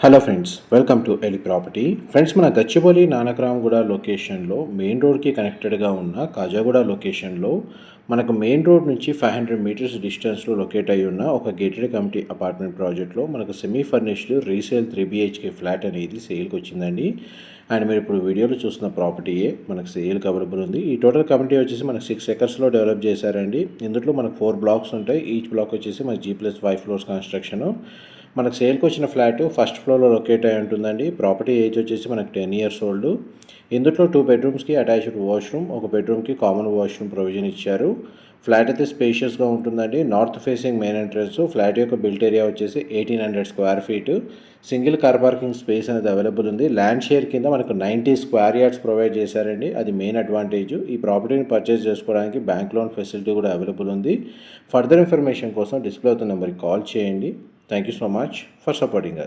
Hello friends, welcome to Eli property. Friends, మన గచ్చిబౌలి నానక్రామ్గూడ లొకేషన్లో main రోడ్కి కనెక్టెడ్గా ఉన్న కాజాగూడ లొకేషన్లో మనకు మెయిన్ రోడ్ నుంచి 500 మీటర్స్ డిస్టెన్స్లో లొకేట్ అయి ఉన్న ఒక గేటెడ్ కమిటీ అపార్ట్మెంట్ ప్రాజెక్ట్లో మనకు semi furnished resale 3 BHK flat అనేది సేల్కి వచ్చిందండి. అండ్ మీరు ఇప్పుడు వీడియోలో చూస్తున్న ప్రాపర్టీయే మనకు సేల్కి అవైలబుల్ ఉంది. ఈ టోటల్ కమిటీ వచ్చేసి మనకు 6 ఎకర్స్లో డెవలప్ చేశారండి. ఇందులో మనకు 4 బ్లాక్స్ ఉంటాయి. ఈచ్ బ్లాక్ వచ్చేసి మనకి G+5 ఫ్లోర్స్ కన్స్ట్రక్షన్. మనకు సేల్కి వచ్చిన ఫ్లాట్ ఫస్ట్ ఫ్లోర్లో లొకేట్ అయి ఉంటుందండి. ప్రాపర్టీ ఏజ్ వచ్చేసి మనకు 10 years ఓల్డ్. ఇందులో 2 bedrooms అటాచ్డ్ వాష్రూమ్, ఒక బెడ్రూమ్కి కామన్ వాష్రూమ్ ప్రొవిజన్ ఇచ్చారు. ఫ్లాట్ అయితే స్పేషియస్గా ఉంటుందండి. North facing main entrance. Flat యొక్క బిల్ట్ ఏరియా వచ్చేసి 1800 square feet. Single car parking space అనేది అవైలబుల్ ఉంది. ల్యాండ్ షేర్ కింద మనకు 90 square yards ప్రొవైడ్ చేశారండి. అది మెయిన్ అడ్వాంటేజ్. ఈ ప్రాపర్టీని పర్చేస్ చేసుకోవడానికి బ్యాంక్ లోన్ ఫెసిలిటీ కూడా అవైలబుల్ ఉంది. ఫర్దర్ ఇన్ఫర్మేషన్ కోసం డిస్ప్లే అవుతున్న నెంబర్కి కాల్ చేయండి. Thank you so much for supporting us.